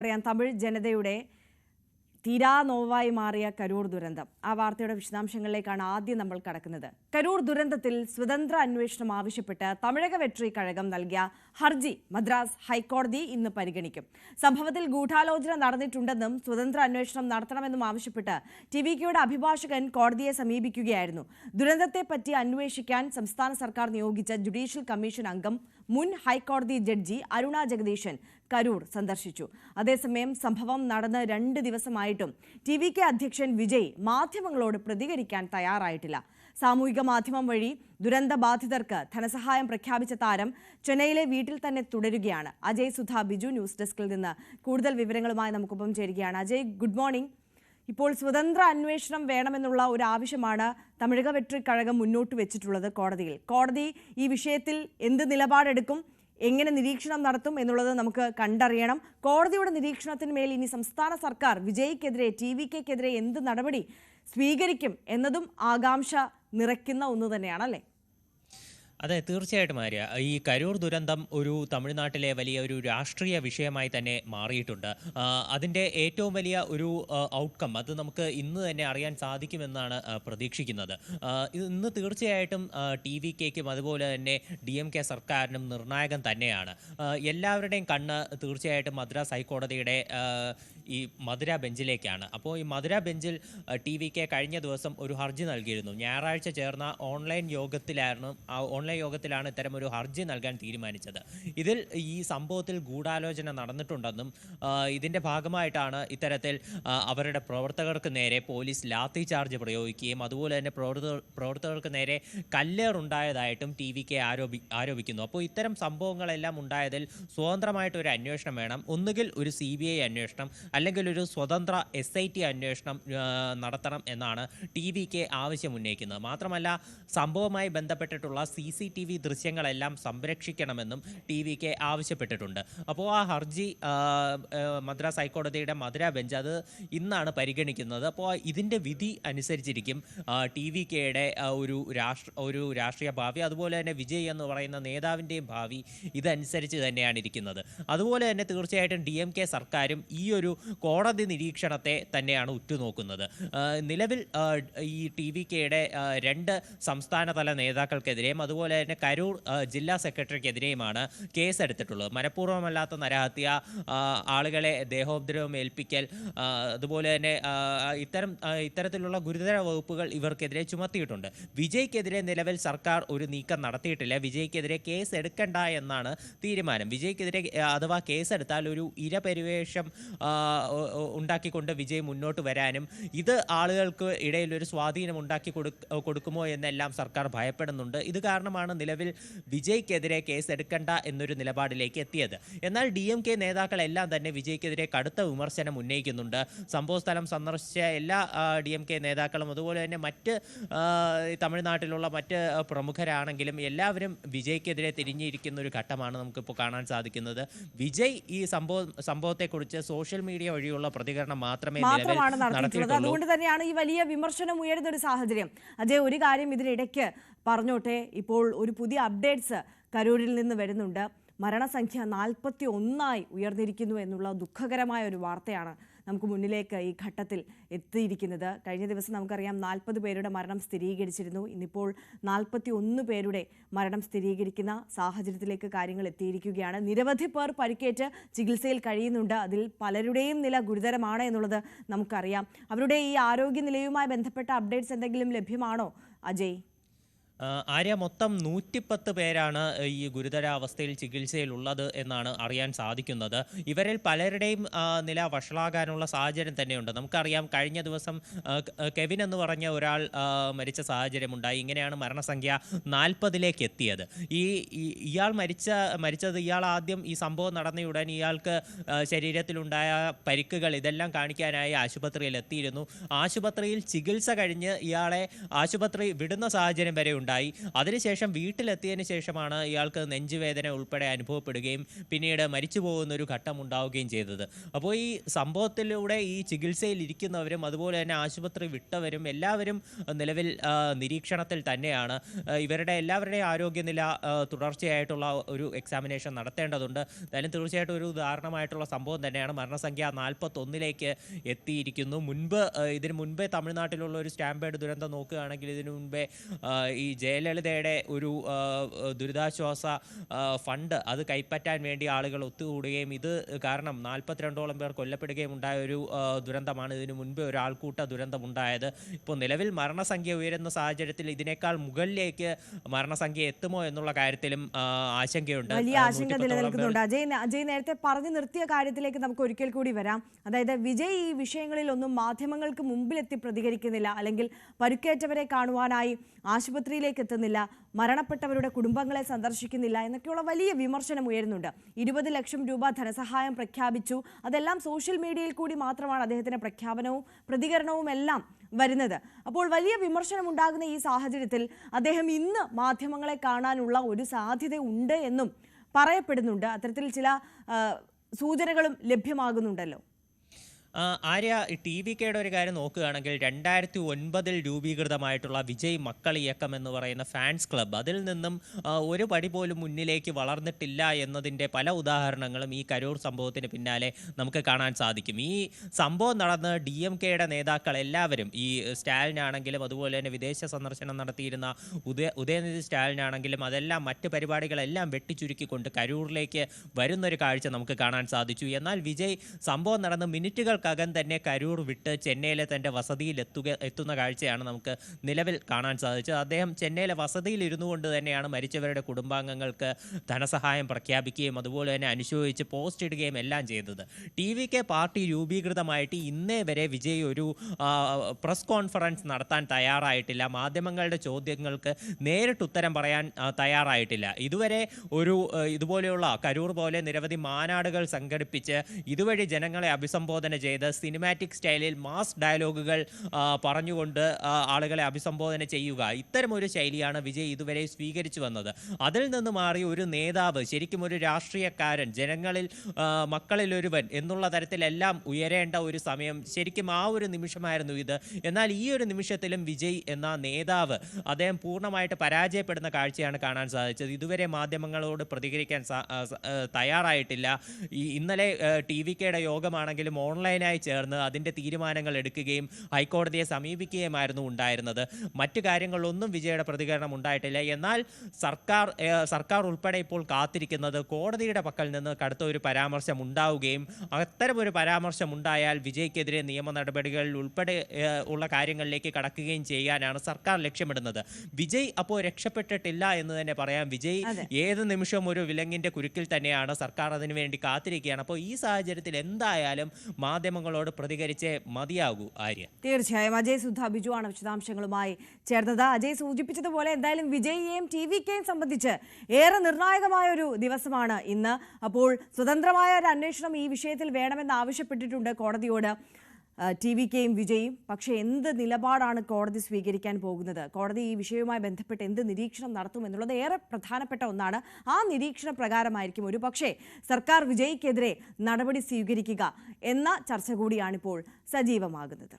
പറയാം തമിഴ് ജനതയുടെ തീരാ നോവായി മാറിയ കരൂർ ദുരന്തം. ആ വാർത്തയുടെ വിശദാംശങ്ങളിലേക്കാണ് ആദ്യം നമ്മൾ കടക്കുന്നത്. കരൂർ ദുരന്തത്തിൽ സ്വതന്ത്ര അന്വേഷണം ആവശ്യപ്പെട്ട് തമിഴക വെട്രി കഴകം നൽകിയ ഹർജി മദ്രാസ് ഹൈക്കോടതി ഇന്ന് പരിഗണിക്കും. സംഭവത്തിൽ ഗൂഢാലോചന നടന്നിട്ടുണ്ടെന്നും സ്വതന്ത്ര അന്വേഷണം നടത്തണമെന്നും ആവശ്യപ്പെട്ട് ടിവികെയുടെ അഭിഭാഷകൻ കോടതിയെ സമീപിക്കുകയായിരുന്നു. ദുരന്തത്തെപ്പറ്റി അന്വേഷിക്കാൻ സംസ്ഥാന സർക്കാർ നിയോഗിച്ച ജുഡീഷ്യൽ കമ്മീഷൻ അംഗം മുൻ ഹൈക്കോടതി ജഡ്ജി അരുണ ജഗദീശൻ കരൂർ സന്ദർശിച്ചു. അതേസമയം സംഭവം നടന്ന് 2 ദിവസമായിട്ടും ടിവികെ അധ്യക്ഷൻ വിജയ് മാധ്യമങ്ങളോട് പ്രതികരിക്കാൻ തയ്യാറായിട്ടില്ല. സാമൂഹിക മാധ്യമം വഴി ദുരന്ത ബാധിതർക്ക് ധനസഹായം പ്രഖ്യാപിച്ച താരം ചെന്നൈയിലെ വീട്ടിൽ തന്നെ തുടരുകയാണ്. അജയ് സുധ ബിജു ന്യൂസ് ഡെസ്കിൽ നിന്ന് കൂടുതൽ വിവരങ്ങളുമായി നമുക്കൊപ്പം ചേരുകയാണ്. Ajay, good morning. ഇപ്പോൾ സ്വതന്ത്ര അന്വേഷണം വേണമെന്നുള്ള ഒരു ആവശ്യമാണ് തമിഴക വെട്രി കഴകം മുന്നോട്ട് വെച്ചിട്ടുള്ളത് കോടതിയിൽ. കോടതി ഈ വിഷയത്തിൽ എന്ത് നിലപാടെടുക്കും, എങ്ങനെ നിരീക്ഷണം നടത്തും എന്നുള്ളത് നമുക്ക് കണ്ടറിയണം. കോടതിയുടെ നിരീക്ഷണത്തിന് മേൽ ഇനി സംസ്ഥാന സർക്കാർ വിജയ്ക്കെതിരെ ടിവികെക്കെതിരെ എന്ത് നടപടി സ്വീകരിക്കും എന്നതും ആകാംക്ഷ നിറയ്ക്കുന്ന ഒന്ന് തന്നെയാണല്ലേ? അതെ, തീർച്ചയായിട്ടും ആര്യ. ഈ കരൂർ ദുരന്തം ഒരു തമിഴ്നാട്ടിലെ വലിയ ഒരു രാഷ്ട്രീയ വിഷയമായി തന്നെ മാറിയിട്ടുണ്ട്. അതിൻ്റെ ഏറ്റവും വലിയ ഒരു ഔട്ട്കം അത് നമുക്ക് ഇന്ന് തന്നെ അറിയാൻ സാധിക്കുമെന്നാണ് പ്രതീക്ഷിക്കുന്നത്. ഇന്ന് തീർച്ചയായിട്ടും ടിവികെക്കും അതുപോലെ തന്നെ DMK സർക്കാരിനും നിർണായകം തന്നെയാണ്. എല്ലാവരുടെയും കണ്ണ് തീർച്ചയായിട്ടും മദ്രാസ് ഹൈക്കോടതിയുടെ ഈ മധുര ബെഞ്ചിലേക്കാണ്. അപ്പോൾ ഈ മധുര ബെഞ്ചിൽ ടിവികെ കഴിഞ്ഞ ദിവസം ഒരു ഹർജി നൽകിയിരുന്നു. ഞായറാഴ്ച ചേർന്ന ഓൺലൈൻ യോഗത്തിലാണ് ഇത്തരം ഒരു ഹർജി നൽകാൻ തീരുമാനിച്ചത്. ഇതിൽ ഈ സംഭവത്തിൽ ഗൂഢാലോചന നടന്നിട്ടുണ്ടെന്നും ഇതിൻ്റെ ഭാഗമായിട്ടാണ് ഇത്തരത്തിൽ അവരുടെ പ്രവർത്തകർക്ക് നേരെ പോലീസ് ലാത്തി ചാർജ് പ്രയോഗിക്കുകയും അതുപോലെ തന്നെ പ്രവർത്തകർക്ക് നേരെ കല്ലേറുണ്ടായതായിട്ടും ടിവികെ ആരോപിക്കുന്നു. അപ്പോൾ ഇത്തരം സംഭവങ്ങളെല്ലാം ഉണ്ടായതിൽ സ്വതന്ത്രമായിട്ടൊരു അന്വേഷണം വേണം. ഒന്നുകിൽ ഒരു CBI അന്വേഷണം അല്ലെങ്കിൽ ഒരു സ്വതന്ത്ര SIT അന്വേഷണം നടത്തണം എന്നാണ് ടിവികെ ആവശ്യം ഉന്നയിക്കുന്നത്. മാത്രമല്ല സംഭവവുമായി ബന്ധപ്പെട്ടിട്ടുള്ള CCTV ദൃശ്യങ്ങളെല്ലാം സംരക്ഷിക്കണമെന്നും ടിവികെ ആവശ്യപ്പെട്ടിട്ടുണ്ട്. അപ്പോൾ ആ ഹർജി മദ്രാസ് ഹൈക്കോടതിയുടെ മധുര ബെഞ്ച് അത് ഇന്നാണ് പരിഗണിക്കുന്നത്. അപ്പോൾ ഇതിൻ്റെ വിധി അനുസരിച്ചിരിക്കും ടിവികെയുടെ ഒരു രാഷ്ട്രീയ ഭാവി, അതുപോലെ തന്നെ വിജയ് എന്ന് പറയുന്ന നേതാവിൻ്റെയും ഭാവി ഇതനുസരിച്ച് തന്നെയാണ് ഇരിക്കുന്നത്. അതുപോലെ തന്നെ തീർച്ചയായിട്ടും DMK സർക്കാരും ഈ ഒരു കോടതി നിരീക്ഷണത്തെ തന്നെയാണ് ഉറ്റുനോക്കുന്നത്. നിലവിൽ ഈ ടിവികെയുടെ 2 സംസ്ഥാനതല നേതാക്കൾക്കെതിരെയും അതുപോലെ തന്നെ കരൂർ ജില്ലാ സെക്രട്ടറിക്കെതിരെയുമാണ് കേസെടുത്തിട്ടുള്ളത്. മനഃപൂർവ്വമല്ലാത്ത നരഹത്യ, ആളുകളെ ദേഹോപദ്രവം ഏൽപ്പിക്കൽ, അതുപോലെ തന്നെ ഇത്തരത്തിലുള്ള ഗുരുതര വകുപ്പുകൾ ഇവർക്കെതിരെ ചുമത്തിയിട്ടുണ്ട്. വിജയ്ക്കെതിരെ നിലവിൽ സർക്കാർ ഒരു നീക്കം നടത്തിയിട്ടില്ല. വിജയ്ക്കെതിരെ കേസ് എടുക്കണ്ട എന്നാണ് തീരുമാനം. വിജയ്ക്കെതിരെ അഥവാ കേസെടുത്താൽ ഒരു ഇരപരിവേഷം ഉണ്ടാക്കിക്കൊണ്ട് വിജയ് മുന്നോട്ട് വരാനും ഇത് ആളുകൾക്ക് ഇടയിൽ ഒരു സ്വാധീനം ഉണ്ടാക്കി കൊടുക്കുമോ എന്നെല്ലാം സർക്കാർ ഭയപ്പെടുന്നുണ്ട്. ഇത് കാരണമാണ് നിലവിൽ വിജയ്ക്കെതിരെ കേസ് എടുക്കണ്ട എന്നൊരു നിലപാടിലേക്ക് എത്തിയത്. എന്നാൽ DMK നേതാക്കളെല്ലാം തന്നെ വിജയ്ക്കെതിരെ കടുത്ത വിമർശനം ഉന്നയിക്കുന്നുണ്ട്. സംഭവസ്ഥലം സന്ദർശിച്ച എല്ലാ DMK നേതാക്കളും അതുപോലെ തന്നെ മറ്റ് തമിഴ്നാട്ടിലുള്ള മറ്റ് പ്രമുഖരാണെങ്കിലും എല്ലാവരും വിജയ്ക്കെതിരെ തിരിഞ്ഞിരിക്കുന്ന ഒരു ഘട്ടമാണ് നമുക്കിപ്പോൾ കാണാൻ സാധിക്കുന്നത്. വിജയ് ഈ സംഭവത്തെക്കുറിച്ച് സോഷ്യൽ മീഡിയ വഴിയുള്ള പ്രതികരണം മാത്രമാണ് നടത്തിയിട്ടുള്ളത്. അതുകൊണ്ട് തന്നെയാണ് ഈ വലിയ വിമർശനം ഉയരുന്ന ഒരു സാഹചര്യം. അജയ്, ഒരു കാര്യം ഇതിനിടയ്ക്ക് പറഞ്ഞോട്ടെ, ഇപ്പോൾ ഒരു പുതിയ അപ്ഡേറ്റ്സ് കരൂരിൽ നിന്ന് വരുന്നുണ്ട്. മരണസംഖ്യ 41 ഉയർന്നിരിക്കുന്നു എന്നുള്ള ദുഃഖകരമായ ഒരു വാർത്തയാണ് നമുക്ക് മുന്നിലേക്ക് ഈ ഘട്ടത്തിൽ എത്തിയിരിക്കുന്നത്. കഴിഞ്ഞ ദിവസം നമുക്കറിയാം 40 പേരുടെ മരണം സ്ഥിരീകരിച്ചിരുന്നു. ഇന്നിപ്പോൾ 41 പേരുടെ മരണം സ്ഥിരീകരിക്കുന്ന സാഹചര്യത്തിലേക്ക് കാര്യങ്ങൾ എത്തിയിരിക്കുകയാണ്. നിരവധി പേർ പരിക്കേറ്റ് ചികിത്സയിൽ കഴിയുന്നുണ്ട്. അതിൽ പലരുടെയും നില ഗുരുതരമാണ് എന്നുള്ളത് നമുക്കറിയാം. അവരുടെ ഈ ആരോഗ്യനിലയുമായി ബന്ധപ്പെട്ട അപ്ഡേറ്റ്സ് എന്തെങ്കിലും ലഭ്യമാണോ അജയ്? ആര്യ, മൊത്തം 110 പേരാണ് ഈ ഗുരുതരാവസ്ഥയിൽ ചികിത്സയിലുള്ളത് എന്നാണ് അറിയാൻ സാധിക്കുന്നത്. ഇവരിൽ പലരുടെയും നില വഷളാകാനുള്ള സാഹചര്യം തന്നെയുണ്ട്. നമുക്കറിയാം കഴിഞ്ഞ ദിവസം കെവിൻ എന്ന് പറഞ്ഞ ഒരാൾ മരിച്ച സാഹചര്യമുണ്ടായി. ഇങ്ങനെയാണ് മരണസംഖ്യ 40ലേക്ക് എത്തിയത്. ഇയാൾ മരിച്ചത് ഇയാൾ ആദ്യം ഈ സംഭവം നടന്നയുടൻ ഇയാൾക്ക് ശരീരത്തിലുണ്ടായ പരിക്കുകൾ ഇതെല്ലാം കാണിക്കാനായി ആശുപത്രിയിൽ എത്തിയിരുന്നു. ആശുപത്രിയിൽ ചികിത്സ കഴിഞ്ഞ് ഇയാളെ ആശുപത്രി വിടുന്ന സാഹചര്യം വരെ ഉണ്ടായി. അതിനുശേഷം വീട്ടിലെത്തിയതിന് ശേഷമാണ് ഇയാൾക്ക് നെഞ്ചുവേദന ഉൾപ്പെടെ അനുഭവപ്പെടുകയും പിന്നീട് മരിച്ചു പോകുന്ന ഒരു ഘട്ടം ഉണ്ടാവുകയും ചെയ്തത്. അപ്പോൾ ഈ സംഭവത്തിലൂടെ ഈ ചികിത്സയിൽ ഇരിക്കുന്നവരും അതുപോലെ തന്നെ ആശുപത്രി വിട്ടവരും എല്ലാവരും നിലവിൽ നിരീക്ഷണത്തിൽ തന്നെയാണ്. ഇവരുടെ എല്ലാവരുടെയും ആരോഗ്യനില തുടർച്ചയായിട്ടുള്ള ഒരു എക്സാമിനേഷൻ നടത്തേണ്ടതുണ്ട്. എന്തായാലും തീർച്ചയായിട്ടും ഒരു ഉദാഹരണമായിട്ടുള്ള സംഭവം തന്നെയാണ്. മരണസംഖ്യ 41ലേക്ക് എത്തിയിരിക്കുന്നു. ഇതിനു മുൻപേ തമിഴ്നാട്ടിലുള്ള ഒരു സ്റ്റാമ്പേഡ് ദുരന്തം നോക്കുകയാണെങ്കിൽ ഇതിനു മുൻപേ ഈ ജയലളിതയുടെ ഒരു ദുരിതാശ്വാസ ഫണ്ട് അത് കൈപ്പറ്റാൻ വേണ്ടി ആളുകൾ ഒത്തുകൂടുകയും ഇത് കാരണം 42ഓളം പേർ കൊല്ലപ്പെടുകയും ഉണ്ടായ ഒരു ദുരന്തമാണ് ഇതിനു മുൻപേ ഒരു ആൾക്കൂട്ട ദുരന്തം ഉണ്ടായത്. ഇപ്പോൾ നിലവിൽ മരണസംഖ്യ ഉയരുന്ന സാഹചര്യത്തിൽ ഇതിനേക്കാൾ മുകളിലേക്ക് മരണസംഖ്യ എത്തുമോ എന്നുള്ള കാര്യത്തിലും ആശങ്കയുണ്ട്. വലിയ ആശങ്ക നിലനിൽക്കുന്നുണ്ട്. അജയ് നേരത്തെ പറഞ്ഞു നിർത്തിയ കാര്യത്തിലേക്ക് നമുക്ക് ഒരിക്കൽ കൂടി വരാം. അതായത് വിജയ് ഈ വിഷയങ്ങളിലൊന്നും മാധ്യമങ്ങൾക്ക് മുമ്പിലെത്തി പ്രതികരിക്കുന്നില്ല, അല്ലെങ്കിൽ പരുക്കേറ്റവരെ കാണുവാനായി ആശുപത്രിയിലേക്ക് എത്തുന്നില്ല, മരണപ്പെട്ടവരുടെ കുടുംബങ്ങളെ സന്ദർശിക്കുന്നില്ല എന്നൊക്കെയുള്ള വലിയ വിമർശനം ഉയരുന്നുണ്ട്. 20 ലക്ഷം രൂപ ധനസഹായം പ്രഖ്യാപിച്ചു. അതെല്ലാം സോഷ്യൽ മീഡിയയിൽ കൂടി മാത്രമാണ് അദ്ദേഹത്തിന്റെ പ്രഖ്യാപനവും പ്രതികരണവും എല്ലാം വരുന്നത്. അപ്പോൾ വലിയ വിമർശനം ഉണ്ടാകുന്ന ഈ സാഹചര്യത്തിൽ അദ്ദേഹം ഇന്ന് മാധ്യമങ്ങളെ കാണാനുള്ള ഒരു സാധ്യത ഉണ്ട് എന്നും പറയപ്പെടുന്നുണ്ട്. അത്തരത്തിൽ ചില സൂചനകളും ലഭ്യമാകുന്നുണ്ടല്ലോ. ആര്യ, TVKയുടെ ഒരു കാര്യം നോക്കുകയാണെങ്കിൽ 2009 രൂപീകൃതമായിട്ടുള്ള വിജയ് മക്കൾ ഇയക്കം എന്ന് പറയുന്ന ഫാൻസ് ക്ലബ്ബ്, അതിൽ നിന്നും ഒരു പടി പോലും മുന്നിലേക്ക് വളർന്നിട്ടില്ല എന്നതിൻ്റെ പല ഉദാഹരണങ്ങളും ഈ കരൂർ സംഭവത്തിന് പിന്നാലെ നമുക്ക് കാണാൻ സാധിക്കും. ഈ സംഭവം നടന്ന് DMKയുടെ നേതാക്കൾ എല്ലാവരും, ഈ സ്റ്റാലിനാണെങ്കിലും അതുപോലെ തന്നെ വിദേശ സന്ദർശനം നടത്തിയിരുന്ന ഉദയനിധി സ്റ്റാലിനാണെങ്കിലും അതെല്ലാം മറ്റ് പരിപാടികളെല്ലാം വെട്ടിച്ചുരുക്കിക്കൊണ്ട് കരൂരിലേക്ക് വരുന്നൊരു കാഴ്ച നമുക്ക് കാണാൻ സാധിച്ചു. എന്നാൽ വിജയ് സംഭവം നടന്ന് മിനിറ്റുകൾക്കകം തന്നെ കരൂർ വിട്ട് ചെന്നൈയിലെ തൻ്റെ വസതിയിൽ എത്തുന്ന കാഴ്ചയാണ് നമുക്ക് നിലവിൽ കാണാൻ സാധിച്ചത്. അദ്ദേഹം ചെന്നൈയിലെ വസതിയിൽ ഇരുന്നു കൊണ്ട് തന്നെയാണ് മരിച്ചവരുടെ കുടുംബാംഗങ്ങൾക്ക് ധനസഹായം പ്രഖ്യാപിക്കുകയും അതുപോലെ തന്നെ അനുശോചിച്ച് പോസ്റ്റ് ഇടുകയും എല്ലാം ചെയ്തത്. TVK പാർട്ടി രൂപീകൃതമായിട്ട് ഇന്നേ വരെ വിജയ് ഒരു പ്രസ് കോൺഫറൻസ് നടത്താൻ തയ്യാറായിട്ടില്ല. മാധ്യമങ്ങളുടെ ചോദ്യങ്ങൾക്ക് നേരിട്ട് ഉത്തരം പറയാൻ തയ്യാറായിട്ടില്ല. ഇതുവരെ ഇതുപോലെയുള്ള കരൂർ പോലെ നിരവധി മാനാടുകൾ സംഘടിപ്പിച്ച് ഇതുവഴി ജനങ്ങളെ അഭിസംബോധന ചെയ്ത് സിനിമാറ്റിക് സ്റ്റൈലിൽ മാസ് ഡയലോഗുകൾ പറഞ്ഞുകൊണ്ട് ആളുകളെ അഭിസംബോധന ചെയ്യുക, ഇത്തരമൊരു ശൈലിയാണ് വിജയ് ഇതുവരെ സ്വീകരിച്ചു വന്നത്. അതിൽ നിന്ന് മാറി ഒരു നേതാവ്, ശരിക്കും ഒരു രാഷ്ട്രീയക്കാരൻ, ജനങ്ങളിൽ മക്കളിൽ ഒരുവൻ എന്നുള്ള തരത്തിലെല്ലാം ഉയരേണ്ട ഒരു സമയം ശരിക്കും ആ ഒരു നിമിഷമായിരുന്നു ഇത്. എന്നാൽ ഈ ഒരു നിമിഷത്തിലും വിജയ് എന്ന നേതാവ് അദ്ദേഹം പൂർണ്ണമായിട്ട് പരാജയപ്പെടുന്ന കാഴ്ചയാണ് കാണാൻ സാധിച്ചത്. ഇതുവരെ മാധ്യമങ്ങളോട് പ്രതികരിക്കാൻ തയ്യാറായിട്ടില്ല. ഇന്നലെ TVKയുടെ യോഗമാണെങ്കിലും ഓൺലൈനായി ചേർന്ന് അതിൻ്റെ തീരുമാനങ്ങൾ എടുക്കുകയും ഹൈക്കോടതിയെ സമീപിക്കുകയുമായിരുന്നു ഉണ്ടായിരുന്നത്. മറ്റു കാര്യങ്ങളിലൊന്നും വിജയുടെ പ്രതികരണം ഉണ്ടായിട്ടില്ല. എന്നാൽ സർക്കാർ ഉൾപ്പെടെ ഇപ്പോൾ കാത്തിരിക്കുന്നത് കോടതിയുടെ പക്കൽ നിന്ന് കടുത്ത ഒരു പരാമർശം ഉണ്ടാവുകയും അത്തരമൊരു പരാമർശം ഉണ്ടായാൽ വിജയ്ക്കെതിരെ നിയമ നടപടികളിൽ ഉൾപ്പെടെ ഉള്ള കാര്യങ്ങളിലേക്ക് കടക്കുകയും ചെയ്യാനാണ് സർക്കാർ ലക്ഷ്യമിടുന്നത്. വിജയ് അപ്പോൾ രക്ഷപ്പെട്ടിട്ടില്ല എന്ന് തന്നെ പറയാം. വിജയ് ഏത് നിമിഷവും ഒരു വിലങ്ങിൻ്റെ കുരുക്കിൽ തന്നെയാണ്. സർക്കാർ അതിനുവേണ്ടി കാത്തിരിക്കുകയാണ്. അപ്പോൾ ഈ സാഹചര്യത്തിൽ എന്തായാലും മാധ്യമങ്ങളോട് പ്രതികരിച്ചേ മതിയാകൂ. ആര്യ, തീർച്ചയായും അജയ് സുധ ബിജു ആണ് വിശദാംശങ്ങളുമായി ചേർന്നത്. അജയ് സൂചിപ്പിച്ചതുപോലെ എന്തായാലും വിജയിയെയും TVKയും സംബന്ധിച്ച് ഏറെ നിർണായകമായ ഒരു ദിവസമാണ് ഇന്ന്. അപ്പോൾ സ്വതന്ത്രമായ ഒരു അന്വേഷണം ഈ വിഷയത്തിൽ വേണമെന്ന് ആവശ്യപ്പെട്ടിട്ടുണ്ട് കോടതിയോട് TVKയും വിജയും. പക്ഷേ എന്ത് നിലപാടാണ് കോടതി സ്വീകരിക്കാൻ പോകുന്നത്, കോടതി ഈ വിഷയവുമായി ബന്ധപ്പെട്ട് എന്ത് നിരീക്ഷണം നടത്തും എന്നുള്ളത് ഏറെ പ്രധാനപ്പെട്ട ഒന്നാണ്. ആ നിരീക്ഷണ പ്രകാരമായിരിക്കും ഒരു പക്ഷേ സർക്കാർ വിജയ്ക്കെതിരെ നടപടി സ്വീകരിക്കുക എന്ന ചർച്ച കൂടിയാണിപ്പോൾ സജീവമാകുന്നത്.